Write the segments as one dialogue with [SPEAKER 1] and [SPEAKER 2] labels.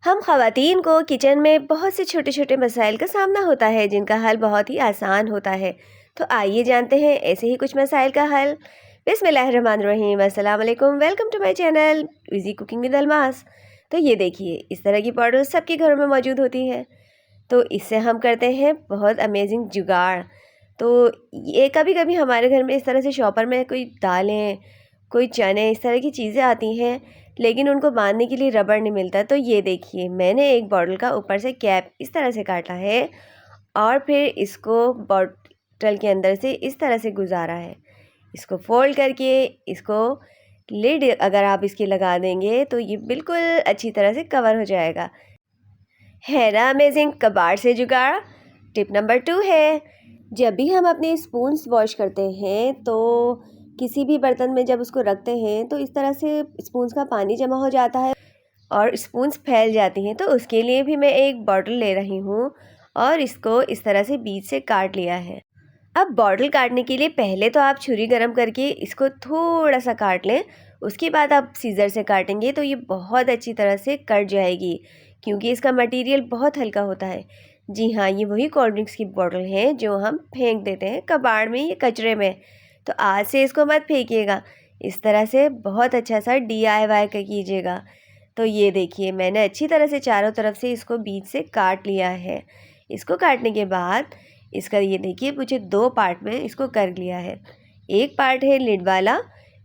[SPEAKER 1] हम ख़वातीन को किचन में बहुत से छोटे छोटे मसाइल का सामना होता है जिनका हल बहुत ही आसान होता है। तो आइए जानते हैं ऐसे ही कुछ मसाइल का हल। बिस्मिल्लाहिर्रहमानिर्रहीम, अस्सलाम वालेकुम, welcome to my channel easy cooking with Almas. तो ये देखिए, इस तरह की बॉटल सबके घरों में मौजूद होती है। तो इससे हम करते हैं बहुत अमेजिंग जुगाड़। तो ये कभी कभी हमारे घर में इस तरह से शॉपर में कोई दालें, कोई चने, इस तरह की चीज़ें आती हैं, लेकिन उनको बांधने के लिए रबड़ नहीं मिलता। तो ये देखिए, मैंने एक बॉटल का ऊपर से कैप इस तरह से काटा है और फिर इसको बॉटल के अंदर से इस तरह से गुजारा है। इसको फोल्ड करके इसको लिड अगर आप इसकी लगा देंगे तो ये बिल्कुल अच्छी तरह से कवर हो जाएगा। है ना अमेजिंग कबाड़ से जुगाड़। टिप नंबर 2 है, जब भी हम अपने स्पून्स वॉश करते हैं तो किसी भी बर्तन में जब उसको रखते हैं तो इस तरह से स्पून्स का पानी जमा हो जाता है और स्पून्स फैल जाती हैं। तो उसके लिए भी मैं एक बॉटल ले रही हूँ और इसको इस तरह से बीच से काट लिया है। अब बॉटल काटने के लिए पहले तो आप छुरी गरम करके इसको थोड़ा सा काट लें, उसके बाद आप सीज़र से काटेंगे तो ये बहुत अच्छी तरह से कट जाएगी, क्योंकि इसका मटेरियल बहुत हल्का होता है। जी हाँ, ये वही कोल्ड ड्रिंक्स की बॉटल है जो हम फेंक देते हैं कबाड़ में या कचरे में। तो आज से इसको मत फेंकिएगा, इस तरह से बहुत अच्छा सा DIY का कीजिएगा। तो ये देखिए, मैंने अच्छी तरह से चारों तरफ से इसको बीच से काट लिया है। इसको काटने के बाद इसका ये देखिए मुझे 2 पार्ट में इसको कर लिया है। एक पार्ट है लिड वाला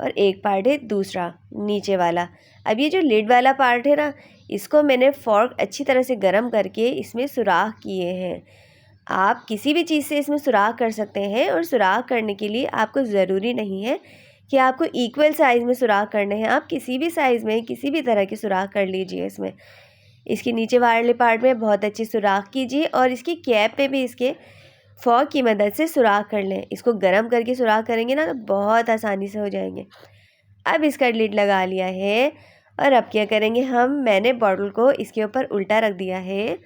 [SPEAKER 1] और एक पार्ट है दूसरा नीचे वाला। अब ये जो लिड वाला पार्ट है ना, इसको मैंने फोर्क अच्छी तरह से गरम करके इसमें सुराख किए हैं। आप किसी भी चीज़ से इसमें सुराख कर सकते हैं और सुराख करने के लिए आपको ज़रूरी नहीं है कि आपको इक्वल साइज़ में सुराख करने हैं। आप किसी भी साइज़ में किसी भी तरह के सुराख कर लीजिए इसमें। इसके नीचे वाले पार्ट में बहुत अच्छी सुराख कीजिए और इसकी कैप पे भी इसके फॉर्क की मदद से सुराख कर लें। इसको गरम करके सुराख करेंगे ना तो बहुत आसानी से हो जाएंगे। अब इसका लिड लगा लिया है और अब क्या करेंगे मैंने बॉटल को इसके ऊपर उल्टा रख दिया है।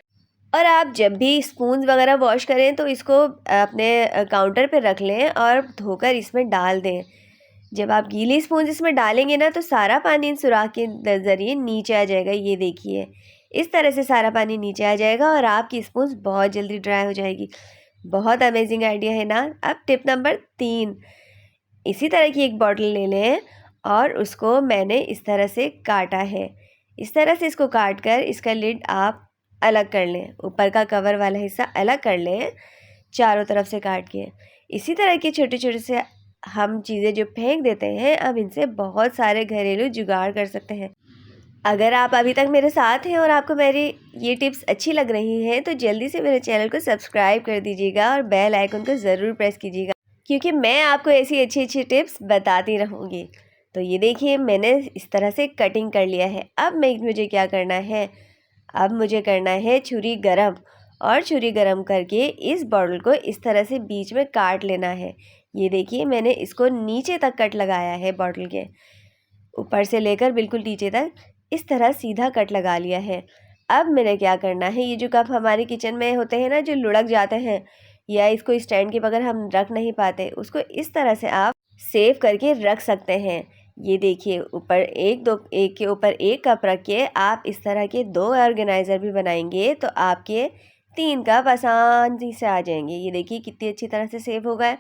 [SPEAKER 1] और आप जब भी स्पून वगैरह वॉश करें तो इसको अपने काउंटर पे रख लें और धोकर इसमें डाल दें। जब आप गीली स्पून इसमें डालेंगे ना तो सारा पानी इन सुराख के ज़रिए नीचे आ जाएगा। ये देखिए, इस तरह से सारा पानी नीचे आ जाएगा और आपकी स्पून बहुत जल्दी ड्राई हो जाएगी। बहुत अमेजिंग आइडिया है ना। अब टिप नंबर 3, इसी तरह की एक बॉटल ले लें और उसको मैंने इस तरह से काटा है। इस तरह से इसको काट कर इसका लिड आप अलग कर लें, ऊपर का कवर वाला हिस्सा अलग कर लें चारों तरफ से काट के। इसी तरह के छोटे छोटे से हम चीज़ें जो फेंक देते हैं, अब इनसे बहुत सारे घरेलू जुगाड़ कर सकते हैं। अगर आप अभी तक मेरे साथ हैं और आपको मेरी ये टिप्स अच्छी लग रही हैं तो जल्दी से मेरे चैनल को सब्सक्राइब कर दीजिएगा और बेल आइकन को ज़रूर प्रेस कीजिएगा, क्योंकि मैं आपको ऐसी अच्छी अच्छी टिप्स बताती रहूँगी। तो ये देखिए, मैंने इस तरह से कटिंग कर लिया है। अब मुझे क्या करना है, अब मुझे करना है छुरी गरम, और छुरी गरम करके इस बॉटल को इस तरह से बीच में काट लेना है। ये देखिए, मैंने इसको नीचे तक कट लगाया है, बॉटल के ऊपर से लेकर बिल्कुल नीचे तक इस तरह सीधा कट लगा लिया है। अब मैंने क्या करना है, ये जो कप हमारे किचन में होते हैं ना जो लुढ़क जाते हैं या इसको स्टैंड के बगैर हम रख नहीं पाते, उसको इस तरह से आप सेव करके रख सकते हैं। ये देखिए, ऊपर एक के ऊपर एक कप रख के आप इस तरह के 2 ऑर्गेनाइज़र भी बनाएंगे तो आपके 3 कप आसानी से आ जाएंगे। ये देखिए कितनी अच्छी तरह से सेव हो गए।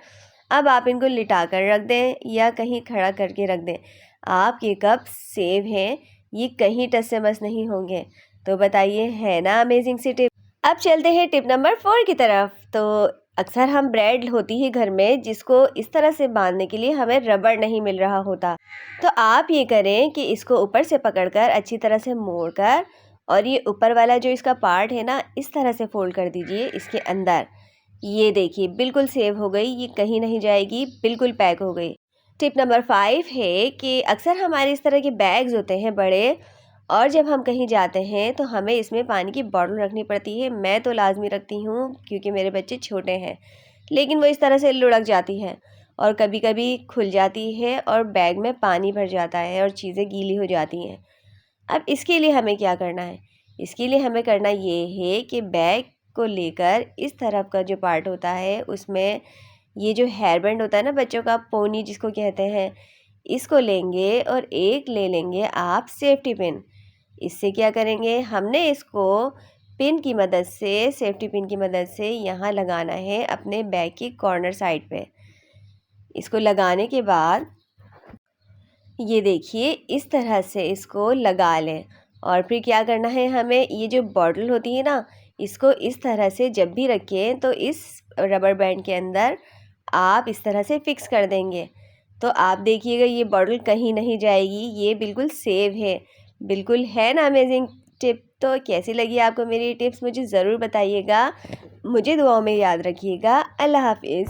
[SPEAKER 1] अब आप इनको लिटा कर रख दें या कहीं खड़ा करके रख दें, आपके कप सेव हैं, ये कहीं टस से मस नहीं होंगे। तो बताइए, है ना अमेजिंग सी टिप। अब चलते हैं टिप नंबर 4 की तरफ। तो अक्सर हम ब्रेड होती ही घर में जिसको इस तरह से बांधने के लिए हमें रबड़ नहीं मिल रहा होता, तो आप ये करें कि इसको ऊपर से पकड़कर अच्छी तरह से मोड़कर और ये ऊपर वाला जो इसका पार्ट है ना, इस तरह से फोल्ड कर दीजिए इसके अंदर। ये देखिए, बिल्कुल सेव हो गई, ये कहीं नहीं जाएगी, बिल्कुल पैक हो गई। टिप नंबर 5 है कि अक्सर हमारे इस तरह के बैग्स होते हैं बड़े, और जब हम कहीं जाते हैं तो हमें इसमें पानी की बॉटल रखनी पड़ती है। मैं तो लाजमी रखती हूँ क्योंकि मेरे बच्चे छोटे हैं, लेकिन वो इस तरह से लुढ़क जाती है और कभी कभी खुल जाती है और बैग में पानी भर जाता है और चीज़ें गीली हो जाती हैं। अब इसके लिए हमें क्या करना है, इसके लिए हमें करना ये है कि बैग को लेकर इस तरफ का जो पार्ट होता है उसमें ये जो हेयर बैंड होता है ना बच्चों का, पोनी जिसको कहते हैं, इसको लेंगे और एक ले लेंगे आप सेफ्टी पिन। इससे क्या करेंगे, हमने इसको पिन की मदद से, सेफ्टी पिन की मदद से यहाँ लगाना है अपने बैग की कॉर्नर साइड पे। इसको लगाने के बाद ये देखिए इस तरह से इसको लगा लें। और फिर क्या करना है, हमें ये जो बॉटल होती है ना, इसको इस तरह से जब भी रखें तो इस रबर बैंड के अंदर आप इस तरह से फिक्स कर देंगे। तो आप देखिएगा ये बॉटल कहीं नहीं जाएगी, ये बिल्कुल सेव है। बिल्कुल है ना अमेजिंग टिप। तो कैसी लगी आपको मेरी टिप्स मुझे ज़रूर बताइएगा। मुझे दुआओं में याद रखिएगा। अल्लाह हाफिज़।